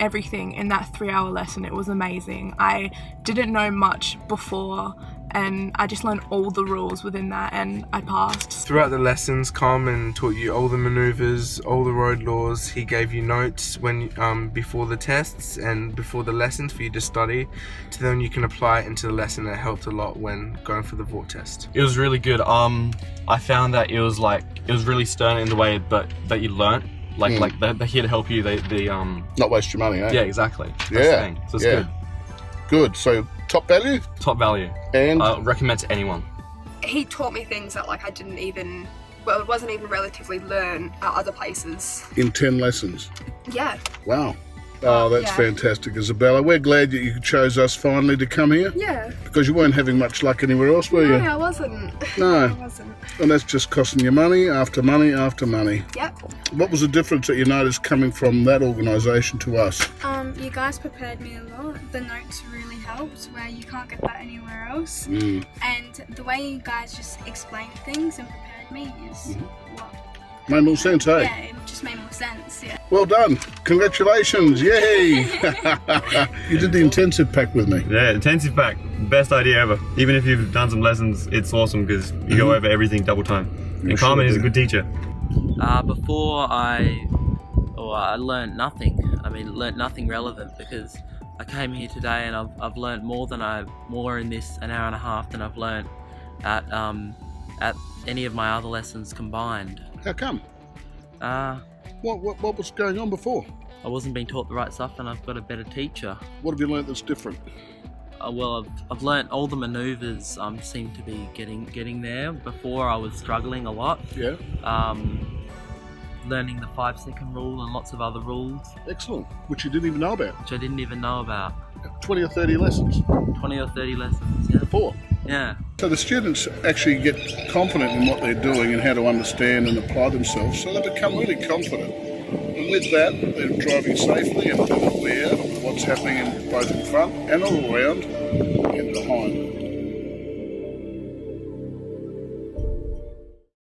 everything in that 3-hour lesson. It was amazing. I didn't know much before, and I just learned all the rules within that, and I passed. Throughout the lessons, Carmen taught you all the maneuvers, all the road laws. He gave you notes when before the tests and before the lessons for you to study, so then you can apply it into the lesson. It helped a lot when going for the VORT test. It was really good. I found that it was really stern in the way that you learnt. They're here to help you. They not waste your money, eh? Yeah, exactly. That's the Yeah. thing. So it's Yeah. Good. So top value? Top value. And I recommend to anyone. He taught me things that I didn't even, it wasn't even relatively learn at other places. in 10 lessons. Yeah. Wow. Oh, that's Yeah. fantastic, Isabella. We're glad that you chose us finally to come here, Yeah. because you weren't having much luck anywhere else, were you? No, I wasn't. No. I wasn't. And that's just costing you money after money after money. Yep. What was the difference that you noticed coming from that organisation to us? You guys prepared me a lot. The notes really helped, where you can't get that anywhere else. Mm. And the way you guys just explained things and prepared me is what. Made more sense, eh? Yeah, it just made more sense. Yeah. Well done. Congratulations. Yay. You did the intensive pack with me. Yeah, intensive pack, best idea ever. Even if you've done some lessons, it's awesome because you go over everything double time. And Carmen is a good teacher. Before I learned nothing. Learned nothing relevant, because I came here today and I've learned more in this an hour and a half than I've learned at any of my other lessons combined. How come? What was going on before? I wasn't being taught the right stuff, and I've got a better teacher. What have you learnt that's different? I've learnt all the manoeuvres seem to be getting there. Before I was struggling a lot. Yeah. Learning the 5-second rule and lots of other rules. Excellent. Which you didn't even know about. Which I didn't even know about. 20 or 30 lessons. 20 or 30 lessons, yeah. Before. Yeah. So the students actually get confident in what they're doing and how to understand and apply themselves, so they become really confident. And with that, they're driving safely and aware of what's happening both in front and all around and behind.